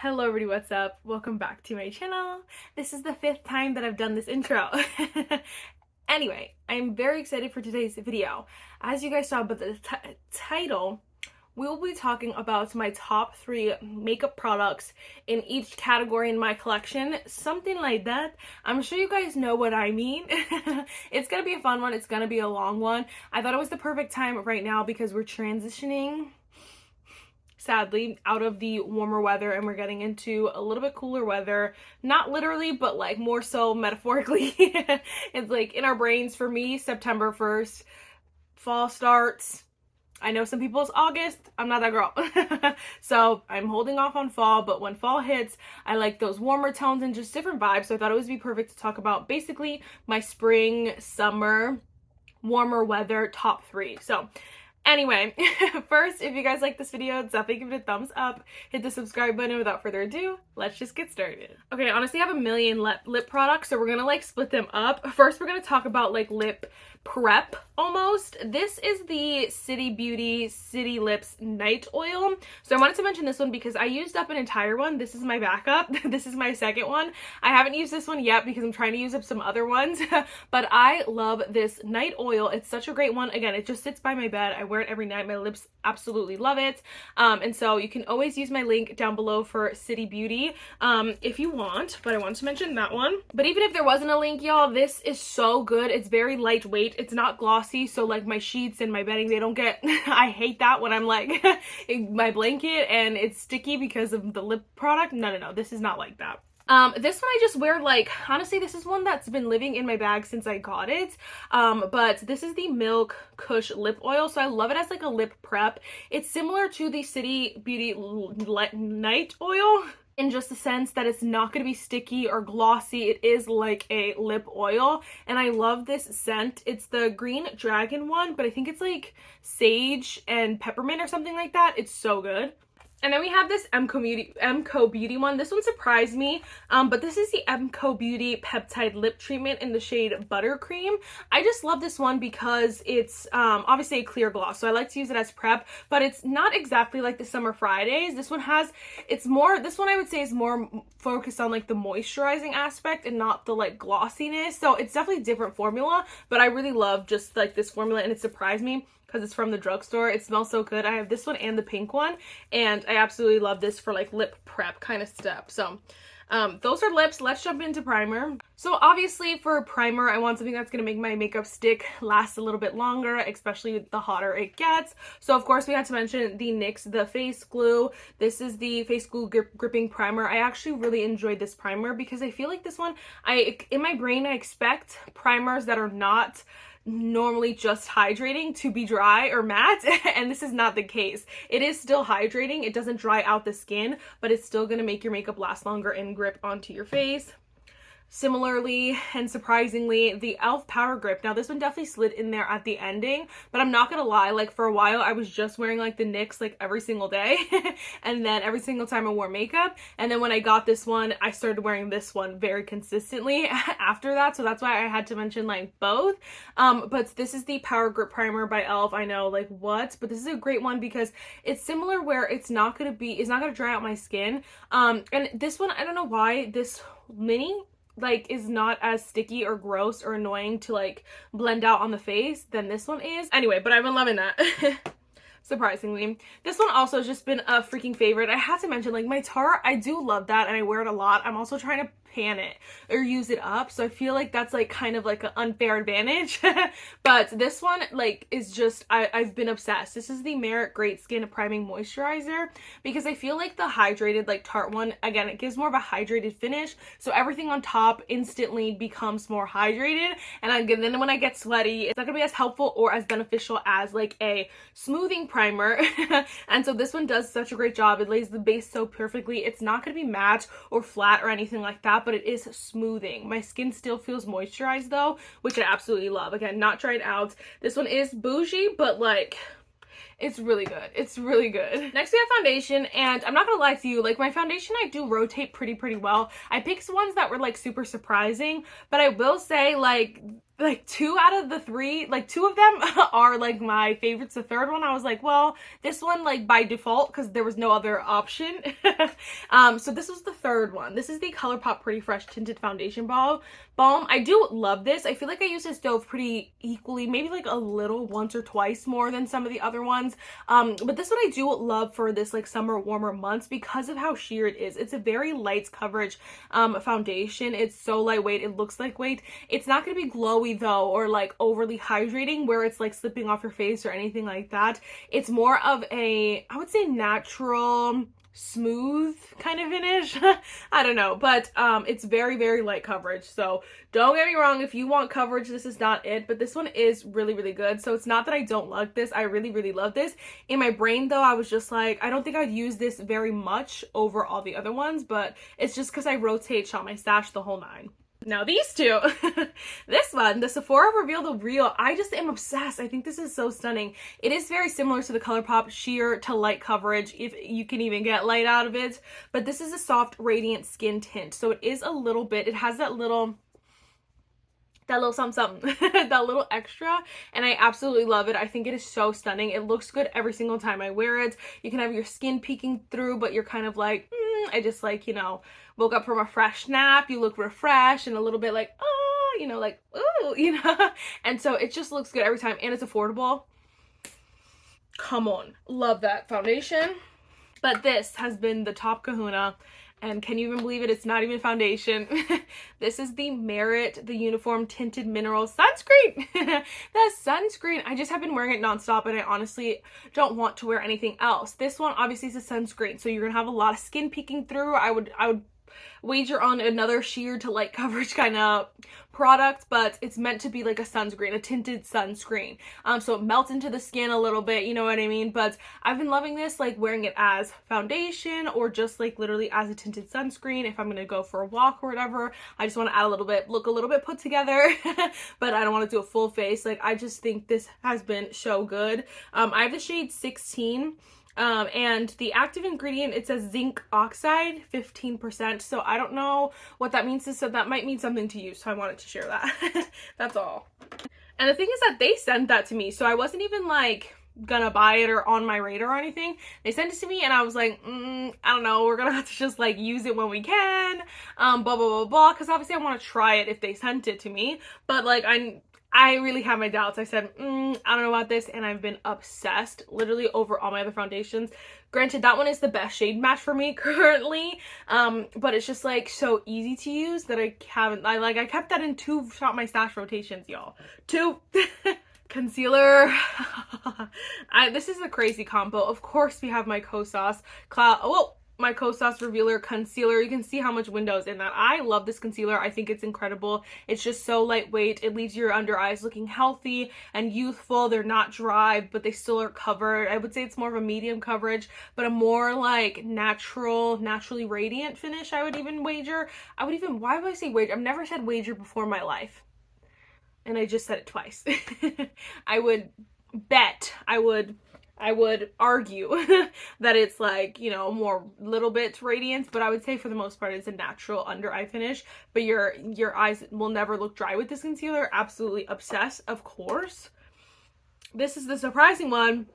Hello everybody, what's up? Welcome back to my channel. This is the 5th time that I've done this intro. Anyway, I'm very excited for today's video. As you guys saw by the title, we will be talking about my top 3 makeup products in each category in my collection, something like that. I'm sure you guys know what I mean. It's gonna be a fun one, it's gonna be a long one. I thought it was the perfect time right now because we're transitioning, sadly, out of the warmer weather and we're getting into a little bit cooler weather. Not literally, but like more so metaphorically. It's like in our brains. For me, September 1st, fall starts. I know some people it's August. I'm not that girl. So I'm holding off on fall, but when fall hits, I like those warmer tones and just different vibes. So I thought it would be perfect to talk about basically my spring, summer, warmer weather top 3. So anyway, first, if you guys like this video, definitely give it a thumbs up. Hit the subscribe button. Without further ado, let's just get started. Okay, honestly, I have a million lip products, so we're gonna like split them up. First, we're gonna talk about like lip prep almost. This is the City Beauty City Lips Night Oil. So I wanted to mention this one because I used up an entire one. This is my backup. This is my second one. I haven't used this one yet because I'm trying to use up some other ones, but I love this night oil. It's such a great one. Again, it just sits by my bed. I wear it every night. My lips absolutely love it. And so you can always use my link down below for City Beauty if you want, but I wanted to mention that one. But even if there wasn't a link, y'all, this is so good. It's very lightweight. It's not glossy, so like my sheets and my bedding, they don't get I hate that when I'm like in my blanket and it's sticky because of the lip product. No, this is not like that. This one I just wear, like, honestly, this is one that's been living in my bag since I got it. But this is the Milk Kush Lip Oil, so I love it as like a lip prep. It's similar to the City Beauty Night Oil in just the sense that it's not going to be sticky or glossy. It is like a lip oil, and I love this scent. It's the Green Dragon one, but I think it's like sage and peppermint or something like that. It's so good. And then we have this Emco Beauty one. This one surprised me, but this is the Emco Beauty Peptide Lip Treatment in the shade Buttercream. I just love this one because it's obviously a clear gloss, so I like to use it as prep, but it's not exactly like the Summer Fridays. This one I would say is more focused on like the moisturizing aspect and not the like glossiness. So it's definitely a different formula, but I really love just like this formula, and it surprised me because it's from the drugstore. It smells so good. I have this one and the pink one, and I absolutely love this for like lip prep kind of step. So those are lips. Let's jump into primer. So obviously for primer, I want something that's going to make my makeup stick last a little bit longer, especially the hotter it gets. So of course we had to mention the NYX The Face Glue. This is the Face Glue Gripping Primer. I actually really enjoyed this primer because I feel like this one, in my brain, I expect primers that are not normally just hydrating to be dry or matte, and this is not the case. It is still hydrating. It doesn't dry out the skin, but it's still gonna make your makeup last longer and grip onto your face. Similarly and surprisingly, the e.l.f. Power Grip. Now this one definitely slid in there at the ending, but I'm not gonna lie, like for a while I was just wearing like the NYX like every single day and then every single time I wore makeup, and then when I got this one I started wearing this one very consistently after that, so that's why I had to mention like both. But this is the Power Grip Primer by e.l.f. I know, like what, but this is a great one because it's similar where it's not gonna dry out my skin. And this one, I don't know why this mini like is not as sticky or gross or annoying to like blend out on the face than this one is. Anyway, but I've been loving that. Surprisingly, this one also has just been a freaking favorite. I have to mention, like my Tarte, I do love that and I wear it a lot. I'm also trying to pan it or use it up, so I feel like that's like kind of like an unfair advantage. But this one like is just, I've been obsessed. This is the Merit Great Skin Priming Moisturizer because I feel like the hydrated like Tarte one, again, it gives more of a hydrated finish, so everything on top instantly becomes more hydrated, and then when I get sweaty, it's not gonna be as helpful or as beneficial as like a smoothing primer. And so this one does such a great job. It lays the base so perfectly. It's not gonna be matte or flat or anything like that, but it is smoothing. My skin still feels moisturized though, which I absolutely love. Again, not tried out. This one is bougie, but like it's really good. It's really good. Next we have foundation, and I'm not gonna lie to you, like my foundation I do rotate pretty well. I picked ones that were like super surprising, but I will say like like 2 out of the 3, like 2 of them are like my favorites. The third one I was like, well, this one like by default because there was no other option. So this was the third one. This is the ColourPop Pretty Fresh Tinted Foundation Balm. I do love this. I feel like I use this doe pretty equally, maybe like a little once or twice more than some of the other ones. But this one I do love for this like summer warmer months because of how sheer it is. It's a very light coverage foundation. It's so lightweight. It looks lightweight. It's not going to be glowy though, or like overly hydrating where it's like slipping off your face or anything like that. It's more of a, I would say, natural, smooth kind of finish. I don't know, but it's very, very light coverage. So don't get me wrong, if you want coverage, this is not it, but this one is really, really good. So it's not that I don't like this. I really, really love this. In my brain though, I was just like, I don't think I'd use this very much over all the other ones, but it's just because I rotate Shop My Stash the whole 9. Now these two, this one, the Sephora Reveal the Real, I just am obsessed. I think this is so stunning. It is very similar to the ColourPop sheer to light coverage, if you can even get light out of it, but this is a soft radiant skin tint. So it is a little bit, it has that little something, that little extra, and I absolutely love it. I think it is so stunning. It looks good every single time I wear it. You can have your skin peeking through, but you're kind of like, I just like, you know, woke up from a fresh nap. You look refreshed and a little bit like, oh, you know, like, ooh, you know, and so it just looks good every time, and it's affordable. Come on, love that foundation. But this has been the top kahuna. And can you even believe it? It's not even foundation. This is the Merit, the Uniform Tinted Mineral Sunscreen. The sunscreen, I just have been wearing it nonstop and I honestly don't want to wear anything else. This one obviously is a sunscreen, so you're gonna have a lot of skin peeking through. I would wager on another sheer to light coverage kind of product, but it's meant to be like a sunscreen, a tinted sunscreen. So it melts into the skin a little bit, you know what I mean? But I've been loving this, like wearing it as foundation or just like literally as a tinted sunscreen if I'm gonna go for a walk or whatever. I just want to add a little bit, look a little bit put together, but I don't want to do a full face. Like I just think this has been so good. I have the shade 16. And the active ingredient, it says zinc oxide 15%, so I don't know what that means, so that might mean something to you, so I wanted to share that. That's all. And the thing is that they sent that to me, so I wasn't even like gonna buy it or on my radar or anything. They sent it to me and I was like, I don't know, we're gonna have to just like use it when we can, blah blah blah blah, because obviously I want to try it if they sent it to me, but like I really have my doubts. I said, I don't know about this, and I've been obsessed literally over all my other foundations. Granted, that one is the best shade match for me currently, but it's just like so easy to use that I kept that in 2 Shop My Stash rotations, y'all. 2. Concealer. This is a crazy combo. Of course, we have my Kosas my Kosas Revealer Concealer. You can see how much window is in that. I love this concealer. I think it's incredible. It's just so lightweight. It leaves your under eyes looking healthy and youthful. They're not dry, but they still are covered. I would say it's more of a medium coverage, but a more like naturally radiant finish, I would even wager. Why would I say wager? I've never said wager before in my life. And I just said it twice. I would bet, I would argue that it's like, you know, more little bit radiance, but I would say for the most part it's a natural under eye finish, but your eyes will never look dry with this concealer. Absolutely obsessed, of course. This is the surprising one.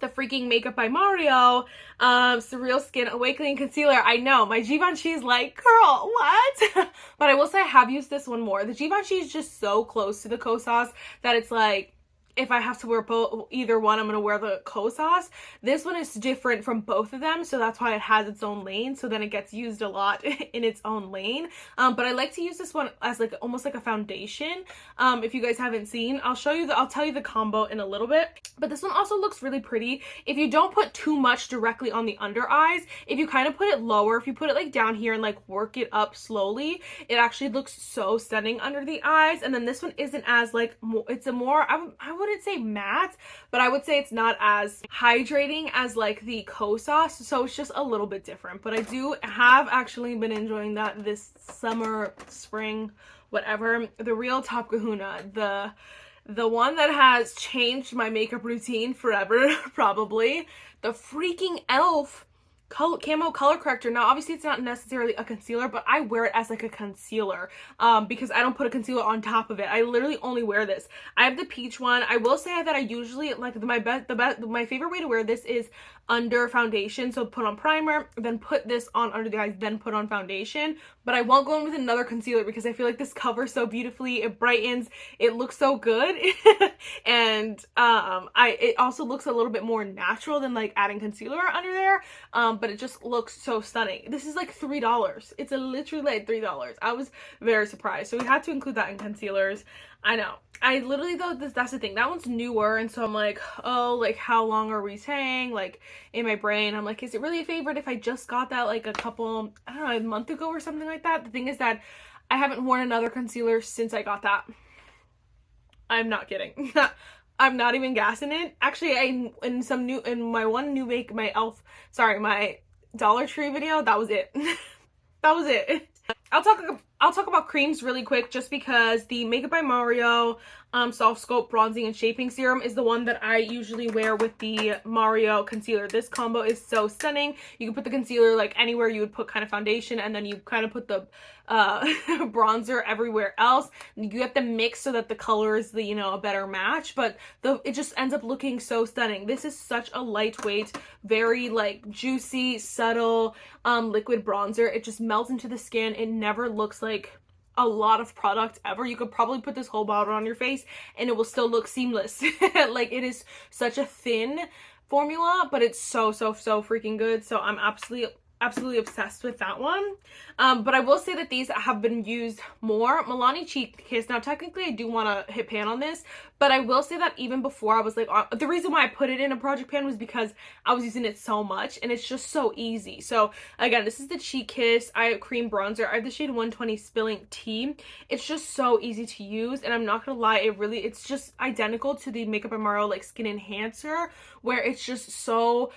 The freaking Makeup by Mario Surreal Skin Awakening Concealer. I know, my Givenchy is like, girl, what? But I will say I have used this one more. The Givenchy is just so close to the Kosas that it's like, if I have to wear either one, I'm going to wear the Kosas. This one is different from both of them, so that's why it has its own lane, so then it gets used a lot in its own lane. But I like to use this one as like almost like a foundation. If you guys haven't seen, I'll tell you the combo in a little bit. But this one also looks really pretty. If you don't put too much directly on the under eyes, if you kind of put it lower, if you put it like down here and like work it up slowly, it actually looks so stunning under the eyes. And then this one isn't as like, it's a more, I wouldn't say matte, but I would say it's not as hydrating as like the Kosas, so it's just a little bit different. But I do have actually been enjoying that this summer, spring, whatever. The Real Top Kahuna, the one that has changed my makeup routine forever, probably. The freaking e.l.f. camo color corrector. Now obviously it's not necessarily a concealer, but I wear it as like a concealer because I don't put a concealer on top of it. I literally only wear this. I have the peach one. I will say that I usually like my favorite way to wear this is under foundation. So put on primer, then put this on under the eyes, then put on foundation. But I won't go in with another concealer because I feel like this covers so beautifully. It brightens, it looks so good. And it also looks a little bit more natural than like adding concealer under there. But it just looks so stunning. This is like $3. It's literally like $3. I was very surprised. So we had to include that in concealers. I know. I literally, though, that's the thing. That one's newer, and so I'm like, oh, like, how long are we saying? Like, in my brain, I'm like, is it really a favorite if I just got that, like, I don't know, a month ago or something like that? The thing is that I haven't worn another concealer since I got that. I'm not kidding. I'm not even gassing it. Actually, my Dollar Tree video, that was it. That was it. I'll talk about creams really quick just because the Makeup by Mario Soft Sculpt Bronzing and Shaping Serum is the one that I usually wear with the Mario concealer. This combo is so stunning. You can put the concealer like anywhere you would put kind of foundation, and then you kind of put the bronzer everywhere else. You get the mix so that the color is the, a better match, but it just ends up looking so stunning. This is such a lightweight, very like juicy, subtle liquid bronzer. It just melts into the skin. It never looks like a lot of product ever. You could probably put this whole bottle on your face and it will still look seamless. Like, it is such a thin formula, but it's so freaking good. So I'm absolutely obsessed with that one. But I will say that these have been used more. Milani Cheek Kiss. Now, technically, I do want to hit pan on this, but I will say that even before I was like, the reason why I put it in a project pan was because I was using it so much, and it's just so easy. So again, this is the Cheek Kiss cream bronzer. I have the shade 120 Spilling Tea. It's just so easy to use, and I'm not gonna lie, it's just identical to the Makeup by Mario like Skin Enhancer, where it's just so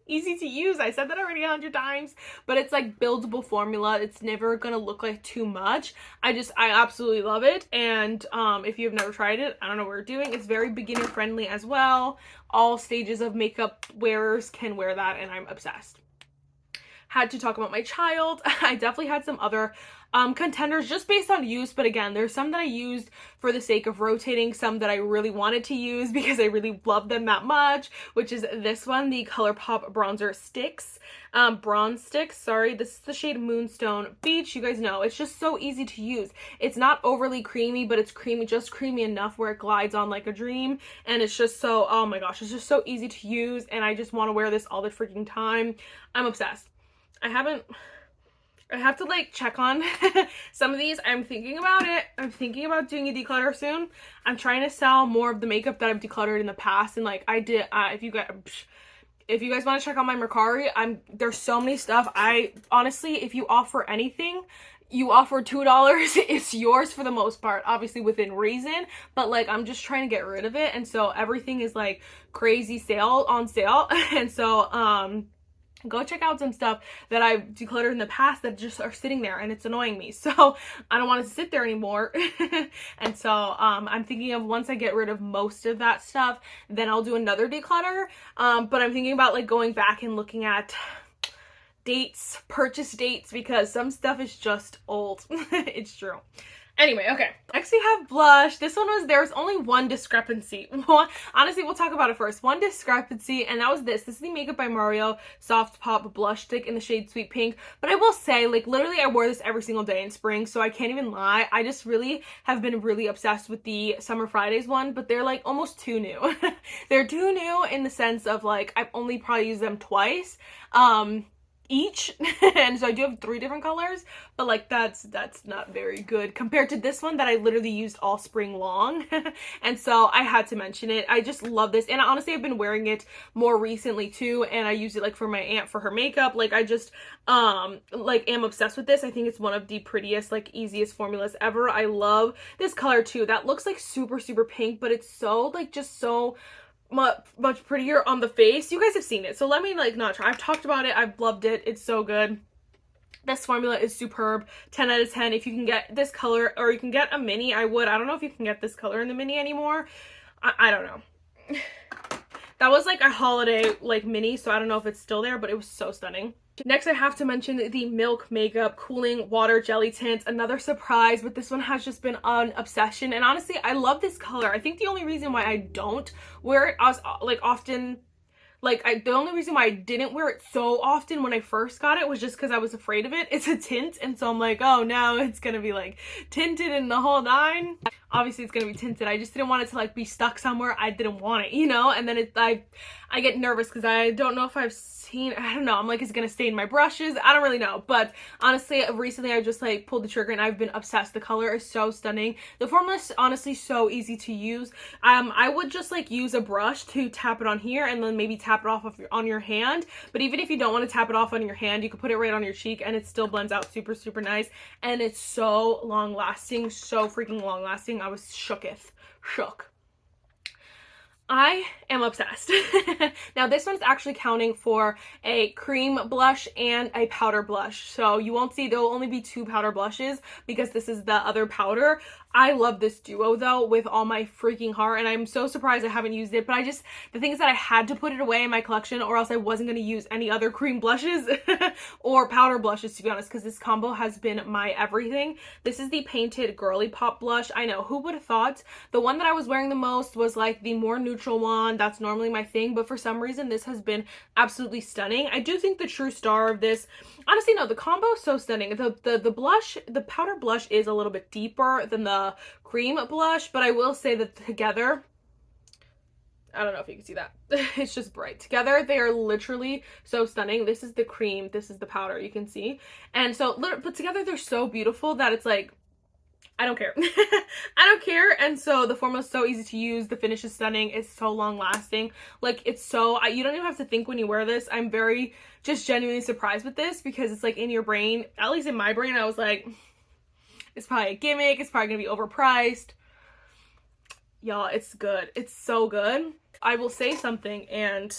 easy to use. I said that already 100 times, but it's like buildable formula. It's never gonna look like too much. I absolutely love it. And if you've never tried it, I don't know what you're doing. It's very beginner friendly as well. All stages of makeup wearers can wear that, and I'm obsessed. Had to talk about my child. I definitely had some other contenders just based on use, but again, there's some that I used for the sake of rotating, some that I really wanted to use because I really love them that much, which is this one, the ColourPop Bronzer Sticks, Bronze Sticks, sorry. This is the shade Moonstone Beach. You guys know, it's just so easy to use. It's not overly creamy, but it's just creamy enough where it glides on like a dream, and it's just so, oh my gosh, it's just so easy to use, and I just want to wear this all the freaking time. I'm obsessed. I have to like check on some of these. I'm thinking about it. I'm thinking about doing a declutter soon. I'm trying to sell more of the makeup that I've decluttered in the past, and like I did, if you guys want to check out my Mercari, there's so many stuff. I honestly, if you offer anything, you offer $2, it's yours for the most part, obviously within reason, but like I'm just trying to get rid of it, and so everything is like crazy on sale. And so go check out some stuff that I've decluttered in the past that just are sitting there, and it's annoying me. So I don't want it to sit there anymore. And so I'm thinking of, once I get rid of most of that stuff, then I'll do another declutter. But I'm thinking about like going back and looking at purchase dates, because some stuff is just old. It's true. Anyway, okay. Next we have blush. This one there was only one discrepancy. Honestly, we'll talk about it first. One discrepancy, and that was this. This is the Makeup by Mario Soft Pop Blush Stick in the shade Sweet Pink. But I will say, like, literally I wore this every single day in spring, so I can't even lie. I just really have been really obsessed with the Summer Fridays one, but they're like almost too new. They're too new in the sense of like I've only probably used them twice. Each, and so I do have 3 different colors, but like that's not very good compared to this one that I literally used all spring long. And so I had to mention it. I just love this, and honestly I've been wearing it more recently too, and I use it like for my aunt for her makeup. Like I just like am obsessed with this. I think it's one of the prettiest, like easiest formulas ever. I love this color too. That looks like super pink, but it's so like just so much prettier on the face. You guys have seen it, so let me like not try. I've talked about it. I've loved it. It's so good. This formula is superb. 10 out of 10. If you can get this color, or you can get a mini, I would. I don't know if you can get this color in the mini anymore. I don't know. That was like a holiday like mini, so I don't know if it's still there, but it was so stunning. Next, I have to mention the Milk Makeup Cooling Water Jelly Tint. Another surprise, but this one has just been an obsession. And honestly, I love this color. I think the only reason why I don't wear it as like often, the only reason why I didn't wear it so often when I first got it was just because I was afraid of it. It's a tint, and so I'm like, oh no, it's gonna be like tinted in the whole nine. Obviously it's gonna be tinted. I just didn't want it to like be stuck somewhere I didn't want it, you know? And then I get nervous because I don't know if I've seen, I don't know, I'm like, is it gonna stain my brushes? I don't really know. But honestly, recently I just like pulled the trigger and I've been obsessed. The color is so stunning. The formula is honestly so easy to use. I would just like use a brush to tap it on here and then maybe tap it off of on your hand. But even if you don't want to tap it off on your hand, you can put it right on your cheek and it still blends out super, super nice. And it's so long lasting, so freaking long lasting. I was shook. I am obsessed. Now this one's actually counting for a cream blush and a powder blush. So you won't see, there'll only be 2 powder blushes because this is the other powder. I love this duo though with all my freaking heart, and I'm so surprised I haven't used it, but the thing is that I had to put it away in my collection or else I wasn't going to use any other cream blushes or powder blushes, to be honest, because this combo has been my everything. This is the Painted Girly Pop blush. I know, who would have thought? The one that I was wearing the most was like the more neutral one. That's normally my thing, but for some reason this has been absolutely stunning. I do think the true star of this, honestly, no, the combo is so stunning. The blush, the powder blush is a little bit deeper than the cream blush, but I will say that together, I don't know if you can see that. It's just bright. Together, they are literally so stunning. This is the cream, this is the powder, you can see. And so, but together they're so beautiful that it's like, I don't care. I don't care. And so the formula is so easy to use. The finish is stunning. It's so long lasting. Like, it's so, you don't even have to think when you wear this. I'm very just genuinely surprised with this because it's like in your brain, at least in my brain, I was like, it's probably a gimmick. It's probably going to be overpriced. Y'all, it's good. It's so good. I will say something and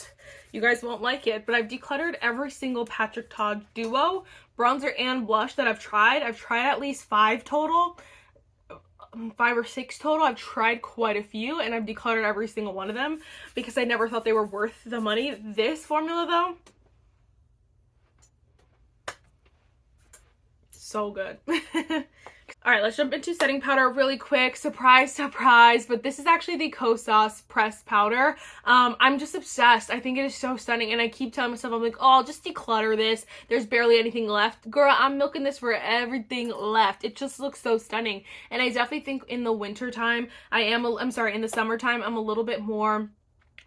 you guys won't like it, but I've decluttered every single Patrick Ta duo, bronzer and blush that I've tried. I've tried at least 5 total. 5 or 6 total. I've tried quite a few and I've decluttered every single one of them because I never thought they were worth the money. This formula though, so good. All right, let's jump into setting powder really quick. Surprise, surprise, but this is actually the Kosas pressed powder. I'm just obsessed. I think it is so stunning, and I keep telling myself, I'm like, oh, I'll just declutter this. There's barely anything left. Girl, I'm milking this for everything left. It just looks so stunning, and I definitely think in the winter time, in the summertime, I'm a little bit more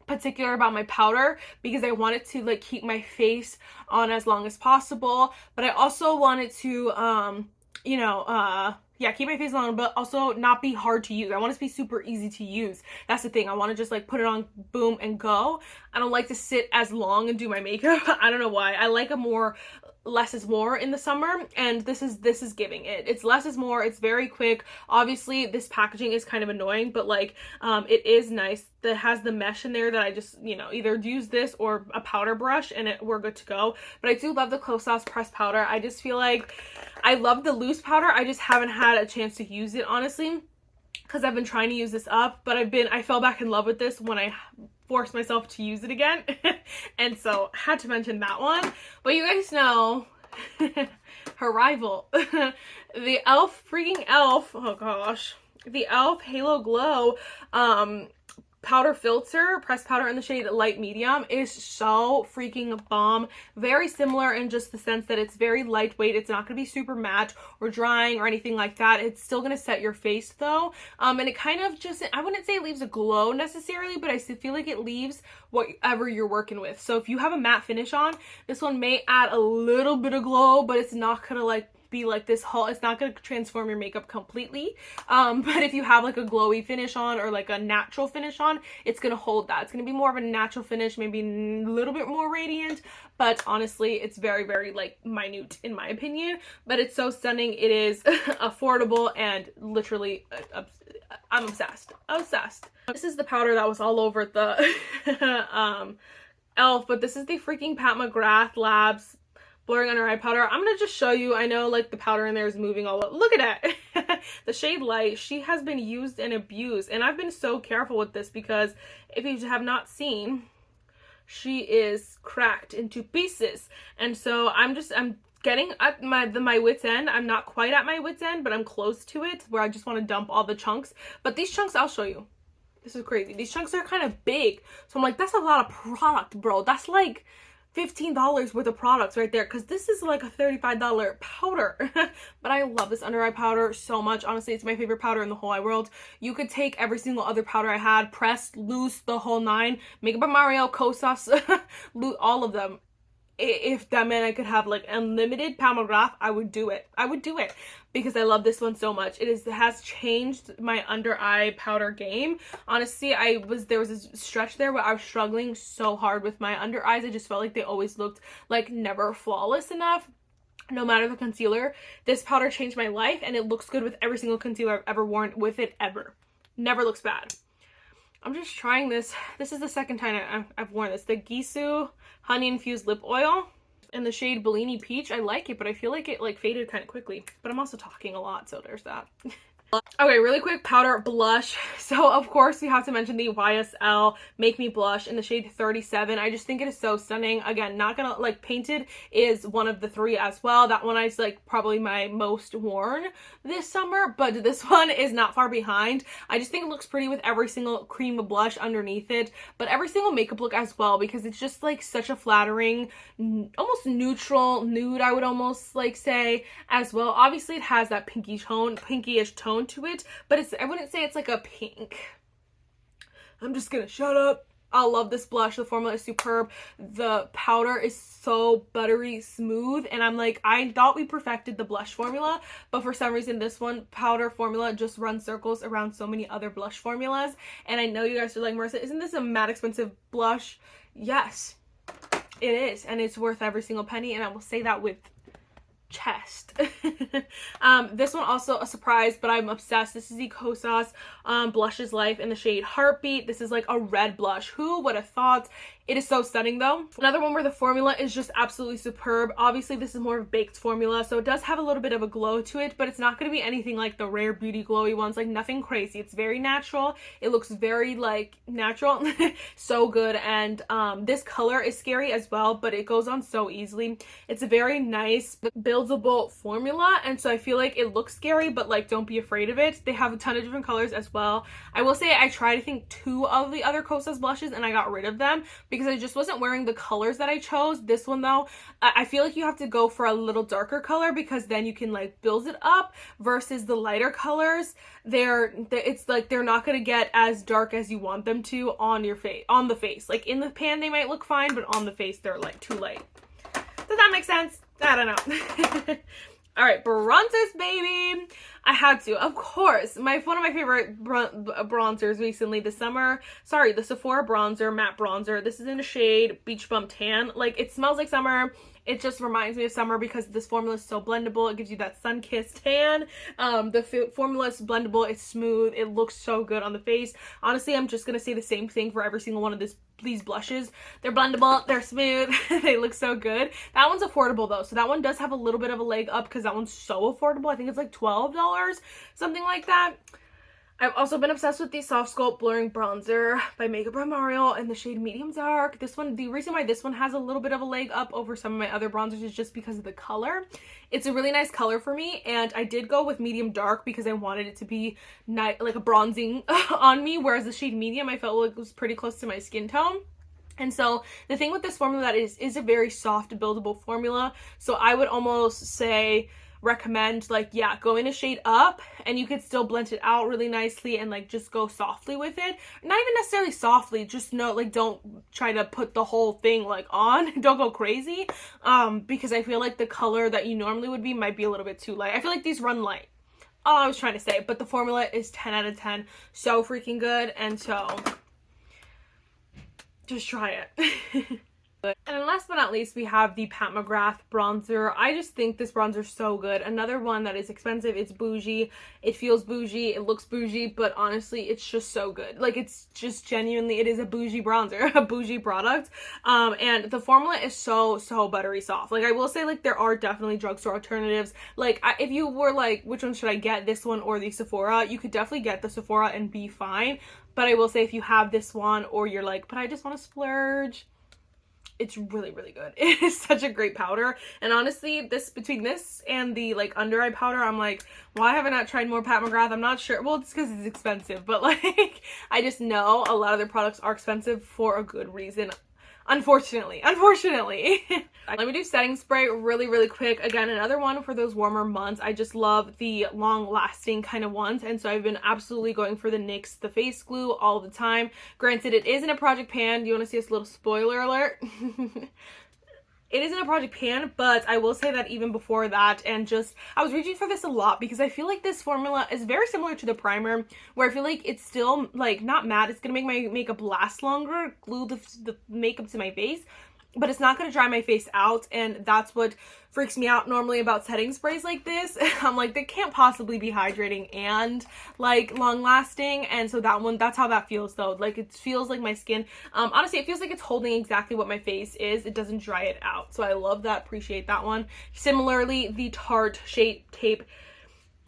particular about my powder because I wanted to like keep my face on as long as possible, but I also wanted to keep my face on, but also not be hard to use. I want it to be super easy to use. That's the thing. I want to just like put it on, boom, and go. I don't like to sit as long and do my makeup. I don't know why. I like a more less is more in the summer, and this is giving it. It's less is more. It's very quick. Obviously this packaging is kind of annoying, but like it is nice that has the mesh in there that I just, either use this or a powder brush and we're good to go. But I do love the Kosas pressed powder. I just feel like I love the loose powder. I just haven't had a chance to use it, honestly, because I've been trying to use this up, but I fell back in love with this when I forced myself to use it again. And so I had to mention that one. But you guys know her rival, the freaking elf, oh gosh, the elf Halo Glow powder filter, pressed powder in the shade light medium, is so freaking bomb. Very similar in just the sense that it's very lightweight. It's not going to be super matte or drying or anything like that. It's still going to set your face though, and it kind of just, I wouldn't say it leaves a glow necessarily, but I feel like it leaves whatever you're working with. So if you have a matte finish on, this one may add a little bit of glow, but it's not going to like be like this whole, it's not going to transform your makeup completely, but if you have like a glowy finish on or like a natural finish on, it's going to hold that. It's going to be more of a natural finish, maybe a little bit more radiant, but honestly it's very, very like minute in my opinion, but it's so stunning. It is affordable and literally I'm obsessed. This is the powder that was all over the elf, but this is the freaking Pat McGrath Labs blurring under eye powder. I'm gonna just show you. I know like the powder in there is moving all up. Look at that. The shade Light. She has been used and abused, and I've been so careful with this because if you have not seen, she is cracked into pieces. And so I'm getting at my wit's end. I'm not quite at my wit's end, but I'm close to it where I just want to dump all the chunks. But these chunks, I'll show you. This is crazy. These chunks are kind of big. So I'm like, that's a lot of product, bro. That's like $15 worth of products right there, because this is like a $35 powder. But I love this under eye powder so much. Honestly, it's my favorite powder in the whole wide world. You could take every single other powder I had, pressed, loose, the whole nine, Makeup by Mario, Kosas, all of them. If that meant I could have like unlimited Palmograph graph, I would do it. I would do it because I love this one so much. It has changed my under eye powder game. Honestly, there was a stretch there where I was struggling so hard with my under eyes. I just felt like they always looked like never flawless enough. No matter the concealer, this powder changed my life, and it looks good with every single concealer I've ever worn with it ever. Never looks bad. I'm just trying this. This is the second time I've worn this. The Gisou Honey Infused Lip Oil in the shade Bellini Peach. I like it, but I feel like it like faded kind of quickly. But I'm also talking a lot, so there's that. Okay, really quick powder blush. So of course we have to mention the YSL Make Me Blush in the shade 37. I just think it is so stunning. Again, not gonna like, Painted is one of the three as well. That one is like probably my most worn this summer, but this one is not far behind. I just think it looks pretty with every single cream blush underneath it, but every single makeup look as well, because it's just like such a flattering, almost neutral nude, I would almost like say as well. Obviously it has that pinkish tone to it, but I wouldn't say it's like a pink. I'm just gonna shut up. I love this blush. The formula is superb. The powder is so buttery smooth, and I'm like, I thought we perfected the blush formula, but for some reason this one powder formula just runs circles around so many other blush formulas. And I know you guys are like, Marissa, isn't this a mad expensive blush? Yes, it is, and it's worth every single penny, and I will say that with chest. This one also a surprise, but I'm obsessed. This is the Kosas Blushes Life in the shade Heartbeat. This is like a red blush. Who would have thought? It is so stunning though. Another one where the formula is just absolutely superb. Obviously this is more of a baked formula, so it does have a little bit of a glow to it, but it's not going to be anything like the Rare Beauty glowy ones, like nothing crazy. It's very natural. It looks very like natural. So good. And this color is scary as well, but it goes on so easily. It's a very nice buildable formula, and so I feel like it looks scary, but like don't be afraid of it. They have a ton of different colors as well. I will say I tried I think 2 of the other Kosas blushes and I got rid of them because I just wasn't wearing the colors that I chose. This one though, I feel like you have to go for a little darker color because then you can like build it up, versus the lighter colors, it's like they're not going to get as dark as you want them to on your face, on the face. Like in the pan they might look fine, but on the face they're like too light. Does that make sense? I don't know. All right, bronzers, baby. I had to, of course. One of my favorite bronzers recently this summer. Sorry, the Sephora bronzer, matte bronzer. This is in the shade Beach Bum Tan. Like, it smells like summer. It just reminds me of summer because this formula is so blendable. It gives you that sun-kissed tan. The formula is blendable. It's smooth. It looks so good on the face. Honestly, I'm just going to say the same thing for every single one of these blushes. They're blendable. They're smooth. They look so good. That one's affordable though. So that one does have a little bit of a leg up because that one's so affordable. I think it's like $12, something like that. I've also been obsessed with the Soft Sculpt Blurring Bronzer by Makeup by Mario in the shade Medium Dark. This one, the reason why this one has a little bit of a leg up over some of my other bronzers is just because of the color. It's a really nice color for me, and I did go with Medium Dark because I wanted it to be like a bronzing on me, whereas the shade Medium I felt like it was pretty close to my skin tone. And so the thing with this formula that is a very soft buildable formula, so I would almost say recommend like, yeah, go in a shade up and you could still blend it out really nicely and like just go softly with it. Not even necessarily softly, just like don't try to put the whole thing like on. Don't go crazy because I feel like the color that you normally would be might be a little bit too light. I feel like these run light. All I was trying to say, but the formula is 10 out of 10. So freaking good, and so just try it. And then last but not least, we have the Pat McGrath bronzer. I just think this bronzer is so good. Another one that is expensive. It's bougie. It feels bougie. It looks bougie, but honestly, it's just so good. Like, it's just genuinely, it is a bougie bronzer, a bougie product. And the formula is so buttery soft. Like, I will say, like, there are definitely drugstore alternatives. Like, if you were like, which one should I get, this one or the Sephora? You could definitely get the Sephora and be fine. But I will say, if you have this one or you're like, but I just want to splurge, it's really, really good. It is such a great powder. And honestly, between this and the like under eye powder, I'm like, why have I not tried more Pat McGrath? I'm not sure. Well, it's because it's expensive, but like I just know a lot of their products are expensive for a good reason. Unfortunately. Let me do setting spray really, really quick. Again, another one for those warmer months. I just love the long lasting kind of ones. And so I've been absolutely going for the NYX, the face glue all the time. Granted, it is in a project pan. Do you want to see this little spoiler alert? It isn't a project pan, but I will say that even before that, and just, I was reaching for this a lot because I feel like this formula is very similar to the primer, where I feel like it's still, like, not matte. It's going to make my makeup last longer, glue the makeup to my face, but it's not going to dry my face out, and that's what freaks me out normally about setting sprays like this. I'm like, they can't possibly be hydrating and like long lasting, and so that one, that's how that feels though. Like it feels like my skin, honestly, it feels like it's holding exactly what my face is. It doesn't dry it out, so I love that, appreciate that one. Similarly, the Tarte Shape Tape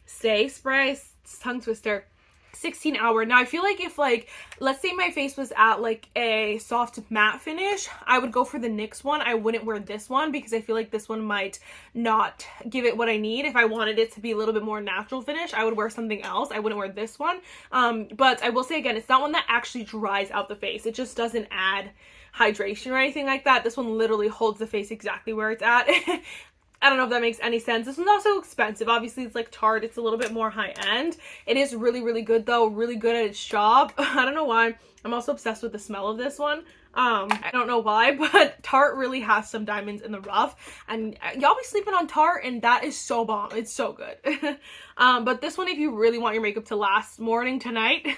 Stay Spray, tongue twister, 16 hour. Now I feel like if, like, let's say my face was at like a soft matte finish, I would go for the NYX one. I wouldn't wear this one because I feel like this one might not give it what I need. If I wanted it to be a little bit more natural finish, I would wear something else. I wouldn't wear this one. But I will say again, it's not one that actually dries out the face. It just doesn't add hydration or anything like that. This one literally holds the face exactly where it's at. I don't know if that makes any sense. This one's also expensive. Obviously, it's like Tarte. It's a little bit more high-end. It is really, really good, though. Really good at its job. I don't know why. I'm also obsessed with the smell of this one. I don't know why, but Tarte really has some diamonds in the rough. And y'all be sleeping on Tarte, and that is so bomb. It's so good. But this one, if you really want your makeup to last morning to night,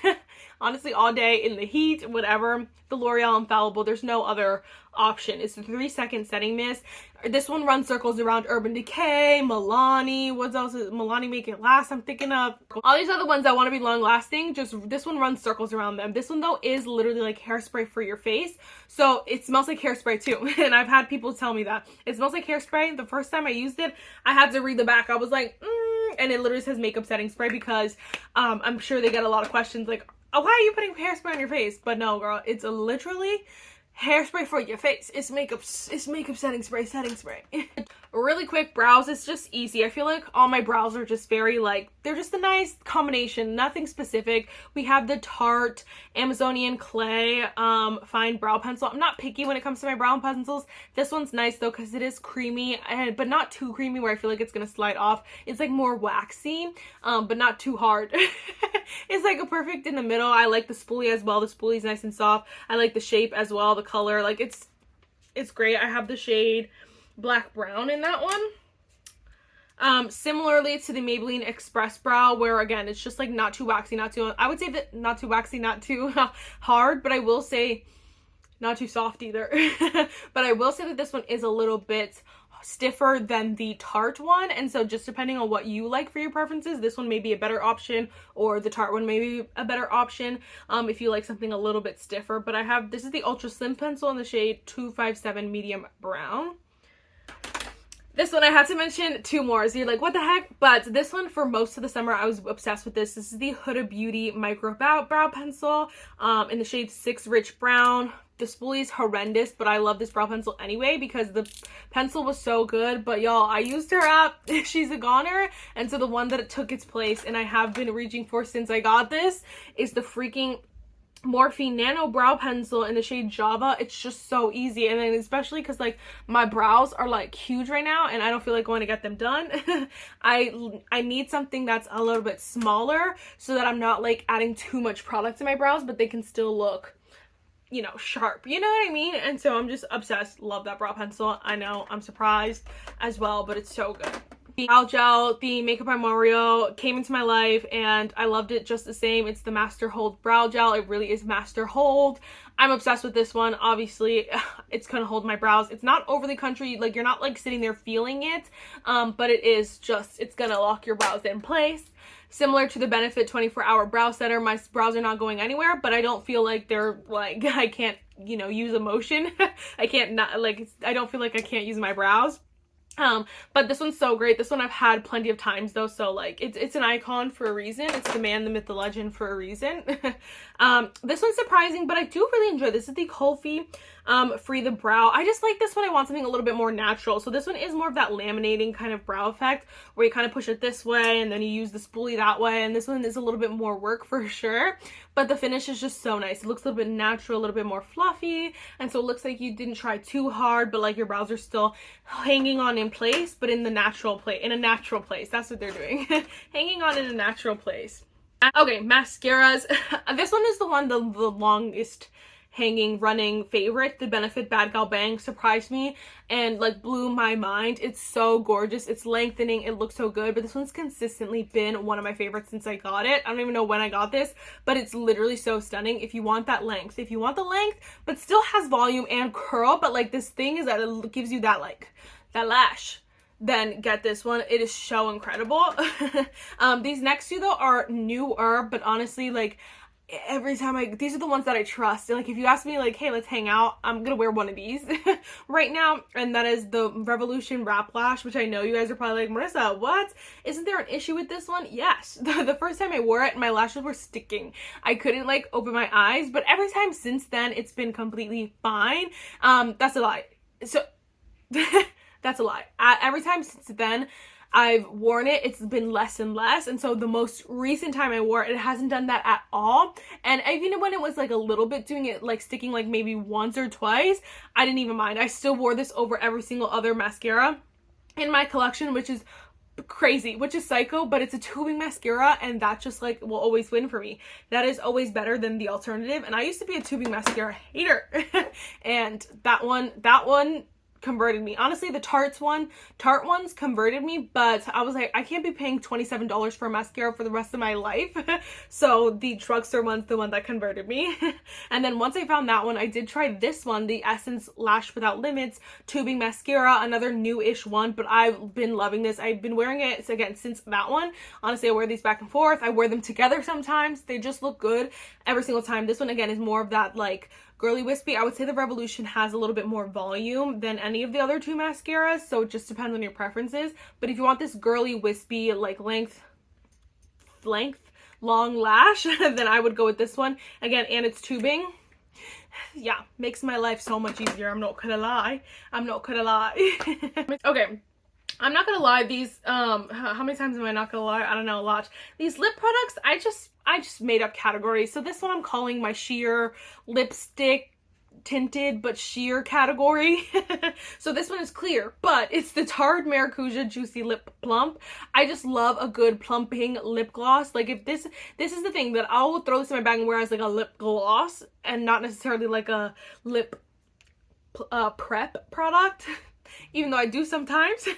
honestly, all day in the heat, whatever, the L'Oreal Infallible, there's no other option. It's the 3-second setting mist. This one runs circles around Urban Decay, Milani, what else is Milani Make It Last, I'm thinking of. All these other ones that want to be long lasting, just this one runs circles around them. This one though is literally like hairspray for your face, so it smells like hairspray too. And I've had people tell me that it smells like hairspray. The first time I used it, I had to read the back. I was like, and it literally says makeup setting spray because I'm sure they get a lot of questions like, oh, why are you putting hairspray on your face? But no, girl, it's literally hairspray for your face. It's makeup setting spray. Really quick, brows. It's just easy. I feel like all my brows are just very like, they're just a nice combination, nothing specific. We have the Tarte Amazonian Clay fine brow pencil. I'm not picky when it comes to my brow pencils. This one's nice though because it is creamy, but not too creamy where I feel like it's gonna slide off. It's like more waxy, but not too hard. It's like a perfect in the middle. I like the spoolie as well. The spoolie's nice and soft. I like the shape as well, the color. Like it's great. I have the shade Black Brown in that one. Similarly to the Maybelline Express Brow, where again it's just like not too waxy, not too, I would say that not too waxy, not too hard, but I will say not too soft either. But I will say that this one is a little bit stiffer than the Tarte one, and so just depending on what you like for your preferences, this one may be a better option, or the Tarte one may be a better option if you like something a little bit stiffer. But I have, this is the Ultra Slim Pencil in the shade 257 Medium Brown. This one I had to mention two more, so you're like, what the heck? But this one, for most of the summer, I was obsessed with this. This is the Huda Beauty Micro Brow Pencil in the shade 6 Rich Brown. The spoolie is horrendous, but I love this brow pencil anyway because the pencil was so good. But y'all, I used her up. She's a goner. And so the one that took its place and I have been reaching for since I got this is the freaking Morphe Nano Brow Pencil in the shade Java. It's just so easy, and then especially because like my brows are like huge right now and I don't feel like going to get them done. I need something that's a little bit smaller so that I'm not like adding too much product to my brows, but they can still look, you know, sharp, you know what I mean? And so I'm just obsessed. Love that brow pencil. I know I'm surprised as well, but it's so good. The brow gel, the Makeup by Mario, came into my life and I loved it just the same. It's the Master Hold Brow Gel. It really is Master Hold. I'm obsessed with this one. Obviously, it's gonna hold my brows. It's not overly country, like you're not like sitting there feeling it, but it is just, it's gonna lock your brows in place. Similar to the Benefit 24-Hour Brow Setter, my brows are not going anywhere, but I don't feel like they're like, I can't, you know, use emotion. I can't not, like, I don't feel like I can't use my brows. But this one's so great. This one I've had plenty of times though, so like it's an icon for a reason. It's the man, the myth, the legend for a reason. This one's surprising, but I do really enjoy this. Is the Kulfi Free the brow. I just like this one. I want something a little bit more natural. So this one is more of that laminating kind of brow effect where you kind of push it this way and then you use the spoolie that way. And this one is a little bit more work for sure. But the finish is just so nice. It looks a little bit natural, a little bit more fluffy. And so it looks like you didn't try too hard, but like your brows are still hanging on in place, but in the natural place, in a natural place. That's what they're doing. Hanging on in a natural place. Okay, mascaras. This one is the longest hanging running favorite. The Benefit Bad Gal Bang surprised me and like blew my mind. It's so gorgeous. It's lengthening. It looks so good, but this one's consistently been one of my favorites since I got it. I don't even know when I got this, but it's literally so stunning. If you want that length, if you want the length but still has volume and curl, but like this thing is that it gives you that like that lash, then get this one. It is so incredible. These next two though are newer, but honestly, like every time these are the ones that I trust. Like if you ask me like, hey, let's hang out, I'm gonna wear one of these right now, and that is the Revolution Wrap Lash, which I know you guys are probably like, Marissa, what? Isn't there an issue with this one? Yes. The first time I wore it, my lashes were sticking. I couldn't like open my eyes, but every time since then, it's been completely fine. That's a lie. So that's a lie. Every time since then I've worn it, it's been less and less. And so the most recent time I wore it, it hasn't done that at all. And even when it was like a little bit doing it, like sticking like maybe once or twice, I didn't even mind. I still wore this over every single other mascara in my collection, which is crazy, which is psycho, but it's a tubing mascara, and that just like will always win for me. That is always better than the alternative. And I used to be a tubing mascara hater. And that one converted me. Honestly, the Tarte ones converted me, but I was like, I can't be paying $27 for a mascara for the rest of my life. So the drugstore one's the one that converted me. And then once I found that one, I did try this one, the Essence Lash Without Limits tubing mascara, another new-ish one, but I've been loving this. I've been wearing it again since that one. Honestly, I wear these back and forth. I wear them together sometimes. They just look good every single time. This one again is more of that like girly wispy. I would say the Revolution has a little bit more volume than any of the other two mascaras, so it just depends on your preferences. But if you want this girly wispy like length long lash, then I would go with this one again. And it's tubing. Yeah, makes my life so much easier. I'm not gonna lie. Okay, I'm not gonna lie, these how many times am I not gonna lie? I don't know, a lot. These lip products, I just made up categories. So this one I'm calling my sheer lipstick tinted but sheer category. So this one is clear, but it's the Tarte Maracuja Juicy Lip Plump. I just love a good plumping lip gloss. Like if this is the thing that I will throw this in my bag and wear as like a lip gloss and not necessarily like a lip prep product. Even though I do sometimes.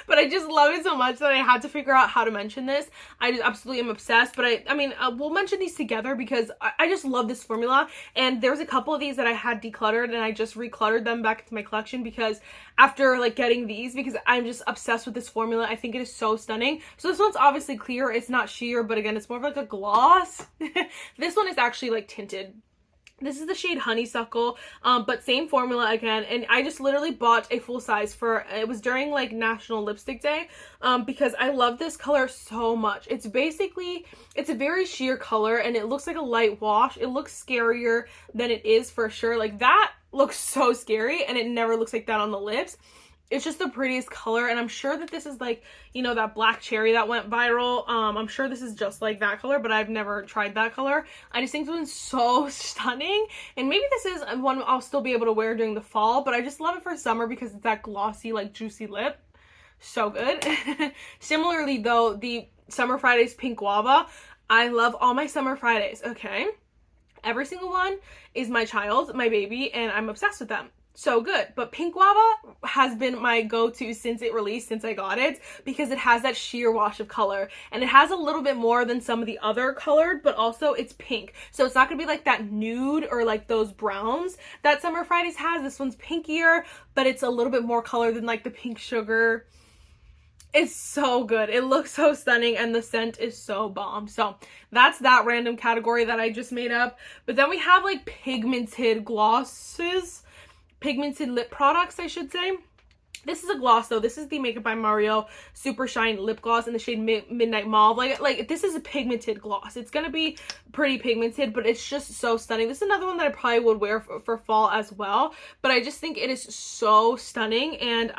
But I just love it so much that I had to figure out how to mention this. I just absolutely am obsessed. But I mean, we'll mention these together because I just love this formula. And there's a couple of these that I had decluttered and I just recluttered them back into my collection because after like getting these, because I'm just obsessed with this formula. I think it is so stunning. So this one's obviously clear. It's not sheer, but again, it's more of like a gloss. This one is actually like tinted. This is the shade Honeysuckle, but same formula again, and I just literally bought a full size for, it was during like National Lipstick Day, because I love this color so much. It's basically, it's a very sheer color, and it looks like a light wash. It looks scarier than it is for sure. Like that looks so scary, and it never looks like that on the lips. It's just the prettiest color, and I'm sure that this is like, you know, that black cherry that went viral. I'm sure this is just like that color, but I've never tried that color. I just think this one's so stunning, and maybe this is one I'll still be able to wear during the fall, but I just love it for summer because it's that glossy, like juicy lip. So good. Similarly though, the Summer Fridays Pink Guava. I love all my Summer Fridays, okay? Every single one is my child, my baby, and I'm obsessed with them. So good. But Pink Guava has been my go-to since it released, since I got it, because it has that sheer wash of color, and it has a little bit more than some of the other colored, but also it's pink, so it's not gonna be like that nude or like those browns that Summer Fridays has. This one's pinkier, but it's a little bit more color than like the pink sugar. It's so good. It looks so stunning, and the scent is so bomb. So that's that random category that I just made up. But then we have like pigmented glosses, pigmented lip products, I should say. This is a gloss though. This is the Makeup by Mario Super Shine Lip Gloss in the shade Midnight Mauve. Like this is a pigmented gloss. It's gonna be pretty pigmented, but it's just so stunning. This is another one that I probably would wear for fall as well. But I just think it is so stunning, and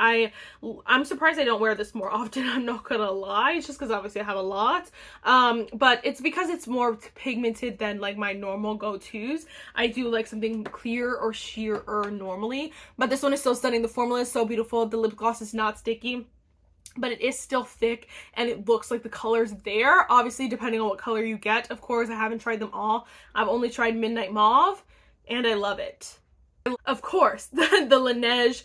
I'm surprised I don't wear this more often. I'm not gonna lie. It's just because obviously I have a lot. But it's because it's more pigmented than like my normal go-tos. I do like something clear or sheerer normally, but this one is so stunning. The formula is so beautiful. The lip gloss is not sticky, but it is still thick, and it looks like the color's there. Obviously, depending on what color you get. Of course, I haven't tried them all. I've only tried Midnight Mauve, and I love it. Of course, the Laneige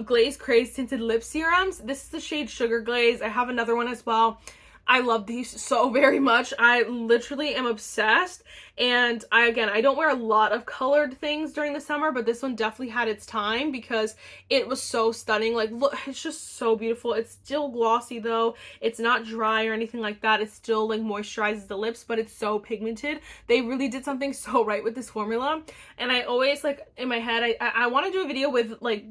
Glaze Craze Tinted Lip Serums. This is the shade Sugar Glaze. I have another one as well. I love these so very much. I literally am obsessed. And I don't wear a lot of colored things during the summer, but this one definitely had its time because it was so stunning. Like, look, it's just so beautiful. It's still glossy though. It's not dry or anything like that. It still like moisturizes the lips, but it's so pigmented. They really did something so right with this formula. And I always, like, in my head, I want to do a video with like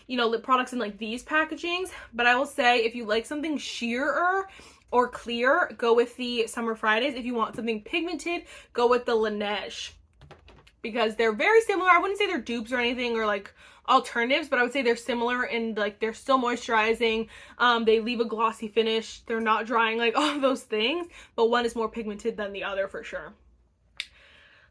you know, lip products in like these packagings, but I will say if you like something sheerer or clear, go with the Summer Fridays. If you want something pigmented, go with the Laneige, because they're very similar. I wouldn't say they're dupes or anything or like alternatives, but I would say they're similar in like they're still moisturizing. They leave a glossy finish. They're not drying, like all those things, but one is more pigmented than the other for sure.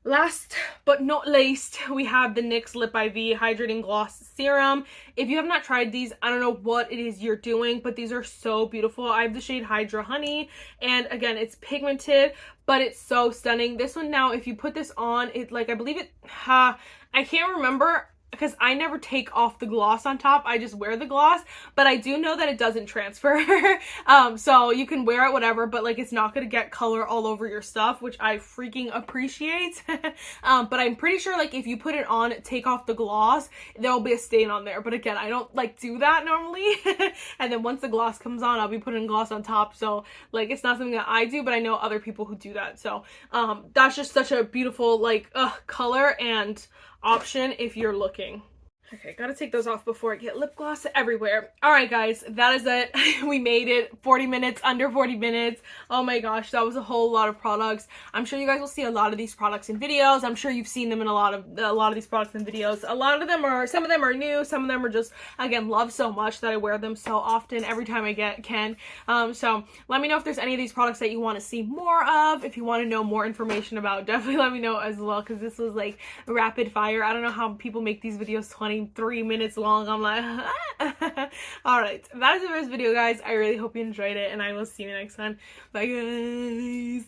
Last but not least, we have the NYX Lip IV Hydrating Gloss Serum. If you have not tried these, I don't know what it is you're doing, but these are so beautiful. I have the shade Hydra Honey, and again, it's pigmented, but it's so stunning. This one now, if you put this on, it like, I believe it, I can't remember, because I never take off the gloss on top. I just wear the gloss, but I do know that it doesn't transfer. So you can wear it whatever, but like it's not gonna get color all over your stuff, which I freaking appreciate. But I'm pretty sure like if you put it on, take off the gloss, there'll be a stain on there. But again, I don't like do that normally. And then once the gloss comes on, I'll be putting gloss on top. So like it's not something that I do, but I know other people who do that. So that's just such a beautiful like color and option if you're looking. Okay, gotta take those off before I get lip gloss everywhere. All right, guys, that is it. We made it. 40 minutes, under 40 minutes. Oh my gosh, that was a whole lot of products. I'm sure you guys will see a lot of these products in videos. I'm sure you've seen them in a lot of these products in videos. Some of them are new. Some of them are just, again, love so much that I wear them so often every time I can. So let me know if there's any of these products that you want to see more of. If you want to know more information about, definitely let me know as well, because this was like rapid fire. I don't know how people make these videos 23 minutes long. I'm like, all right, that is the first video, guys. I really hope you enjoyed it, and I will see you next time. Bye, guys.